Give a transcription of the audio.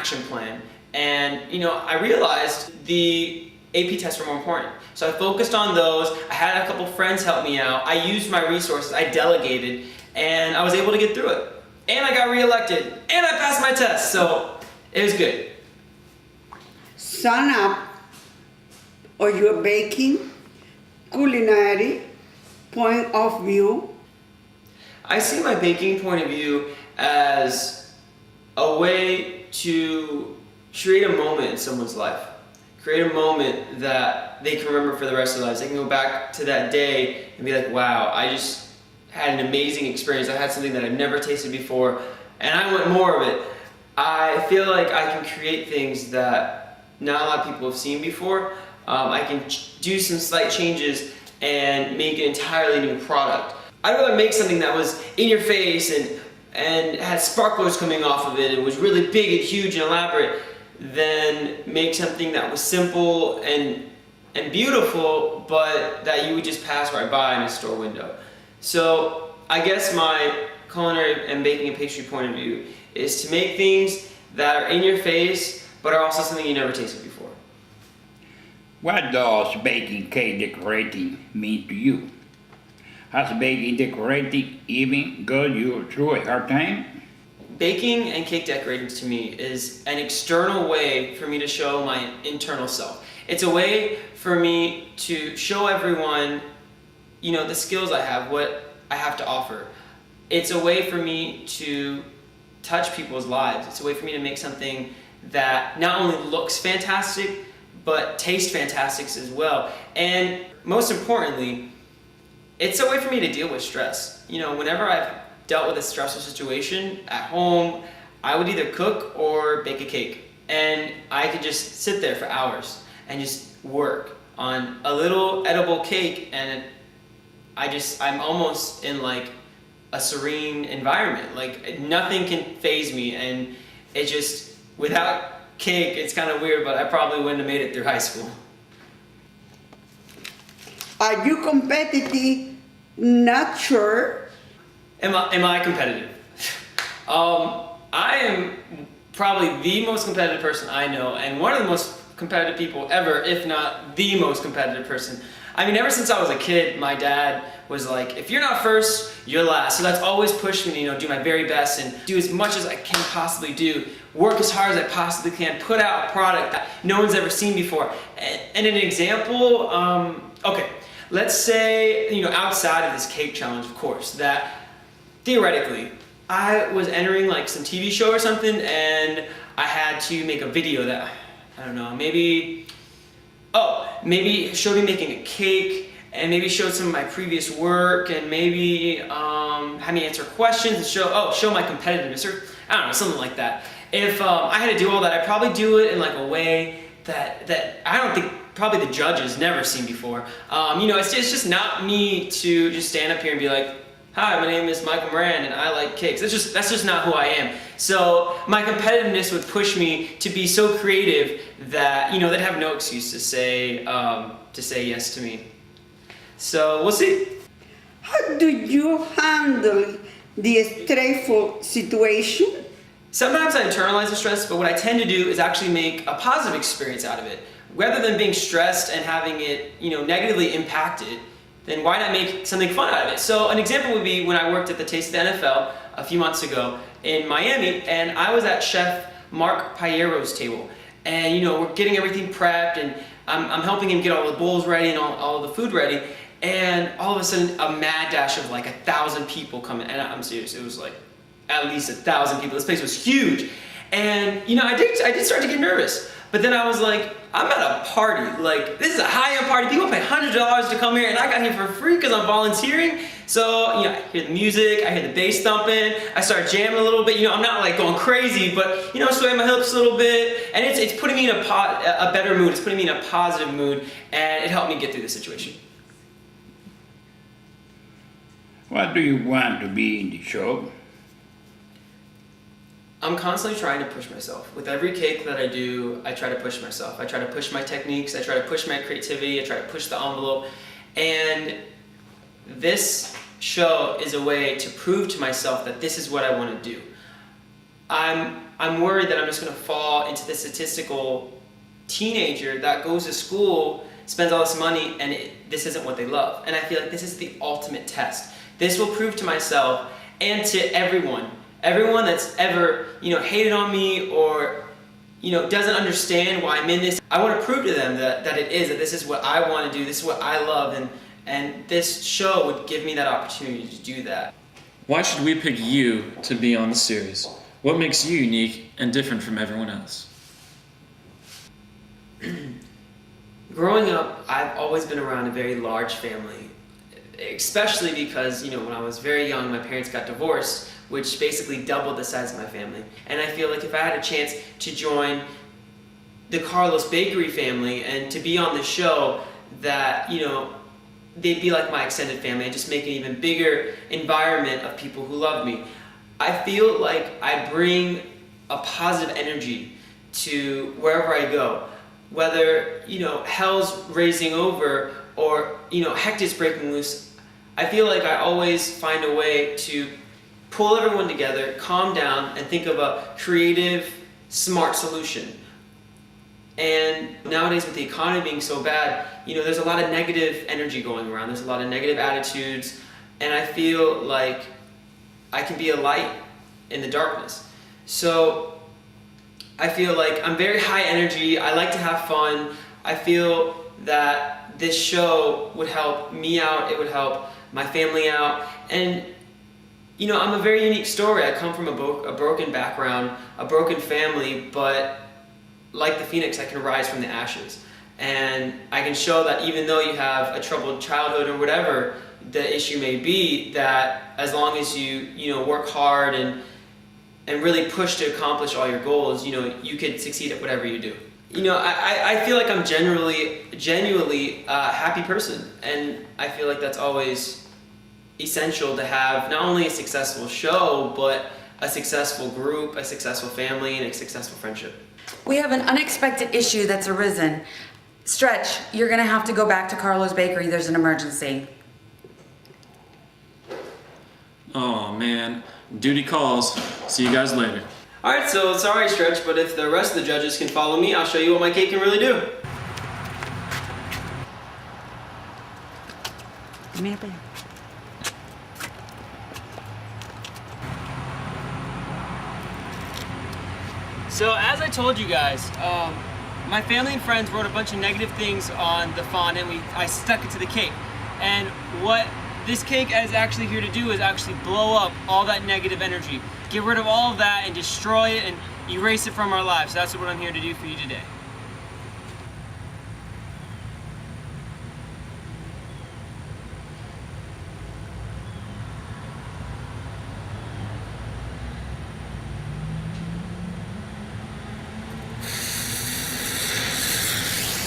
action plan. And I realized the AP tests were more important. So I focused on those. I had a couple friends help me out. I used my resources, I delegated, and I was able to get through it. And I got reelected, and I passed my test, so it was good. Sum up of your baking, culinary point of view. I see my baking point of view as a way to create a moment in someone's life. Create a moment that they can remember for the rest of their lives. They can go back to that day and be like, wow, I just had an amazing experience. I had something that I've never tasted before, and I want more of it. I feel like I can create things that not a lot of people have seen before. I can do some slight changes and make an entirely new product. I'd rather make something that was in your face and had sparklers coming off of it and was really big and huge and elaborate than make something that was simple and beautiful, but that you would just pass right by in a store window. So I guess my culinary and baking and pastry point of view is to make things that are in your face, but are also something you never tasted before. What does baking cake decorating mean to you? Has baking decorating even got you through a hard time? Baking and cake decorating to me is an external way for me to show my internal self. It's a way for me to show everyone, the skills I have, what I have to offer. It's a way for me to touch people's lives. It's a way for me to make something that not only looks fantastic, but tastes fantastic as well. And most importantly, it's a way for me to deal with stress. Whenever I've dealt with a stressful situation at home, I would either cook or bake a cake. And I could just sit there for hours and just work on a little edible cake, and I'm almost in like a serene environment. Like nothing can faze me, and it just, without cake, it's kind of weird, but I probably wouldn't have made it through high school. Are you competitive? Not sure. Am I competitive? I am probably the most competitive person I know, and one of the most competitive people ever, if not the most competitive person. I mean, ever since I was a kid, my dad was like, if you're not first, you're last. So that's always pushed me to, do my very best and do as much as I can possibly do, work as hard as I possibly can, put out a product that no one's ever seen before. And an example, okay, let's say, outside of this cake challenge, of course, that theoretically, I was entering like some TV show or something, and I had to make a video that, I don't know, maybe showed me making a cake, and maybe showed some of my previous work, and maybe had me answer questions and show my competitiveness, or I don't know, something like that. If I had to do all that, I'd probably do it in like a way that I don't think probably the judges never seen before. It's just not me to just stand up here and be like, hi, my name is Michael Moran and I like cakes. That's just not who I am. So my competitiveness would push me to be so creative that, they'd have no excuse to say yes to me. So we'll see. How do you handle the stressful situation? Sometimes I internalize the stress, but what I tend to do is actually make a positive experience out of it. Rather than being stressed and having it, negatively impacted, then why not make something fun out of it? So an example would be when I worked at the Taste of the NFL a few months ago in Miami, and I was at Chef Mark Payero's table. And we're getting everything prepped, and I'm helping him get all the bowls ready and all the food ready. And all of a sudden, a mad dash of like 1,000 people coming, and I'm serious, it was like at least 1,000 people. This place was huge. And I did start to get nervous. But then I was like, I'm at a party. Like, this is a high-end party. People pay $100 to come here, and I got here for free because I'm volunteering. So, I hear the music, I hear the bass thumping, I start jamming a little bit. I'm not like going crazy, but, swaying my hips a little bit. And it's putting me in a better mood. It's putting me in a positive mood, and it helped me get through the situation. What do you want to be in the show? I'm constantly trying to push myself. With every cake that I do, I try to push myself. I try to push my techniques, I try to push my creativity, I try to push the envelope. And this show is a way to prove to myself that this is what I want to do. I'm I'm worried that I'm just going to fall into the statistical teenager that goes to school, spends all this money, and this isn't what they love. And I feel like this is the ultimate test. This will prove to myself and to everyone that's ever, hated on me or, doesn't understand why I'm in this. I want to prove to them that this is what I want to do, this is what I love, and this show would give me that opportunity to do that. Why should we pick you to be on the series? What makes you unique and different from everyone else? Growing up, I've always been around a very large family, especially because, when I was very young, my parents got divorced, which basically doubled the size of my family. And I feel like if I had a chance to join the Carlos Bakery family and to be on the show, that, they'd be like my extended family and just make an even bigger environment of people who love me. I feel like I bring a positive energy to wherever I go. Whether, hell's raising over or, heck is breaking loose, I feel like I always find a way to pull everyone together, calm down, and think of a creative, smart solution. And nowadays with the economy being so bad, there's a lot of negative energy going around. There's a lot of negative attitudes, and I feel like I can be a light in the darkness. So I feel like I'm very high energy. I like to have fun. I feel that this show would help me out. It would help my family out. And, I'm a very unique story. I come from a broken background, a broken family, but like the phoenix, I can rise from the ashes. And I can show that even though you have a troubled childhood or whatever the issue may be, that as long as you work hard and really push to accomplish all your goals, you could succeed at whatever you do. I feel like I'm genuinely a happy person, and I feel like that's always essential to have not only a successful show, but a successful group, a successful family, and a successful friendship. We have an unexpected issue that's arisen. Stretch, you're gonna have to go back to Carlos Bakery. There's an emergency. Oh man, duty calls. See you guys later. Alright, so sorry Stretch, but if the rest of the judges can follow me, I'll show you what my cake can really do. Give me a bit. So as I told you guys, my family and friends wrote a bunch of negative things on the fondant, and I stuck it to the cake. And what this cake is actually here to do is actually blow up all that negative energy. Get rid of all of that and destroy it and erase it from our lives. That's what I'm here to do for you today.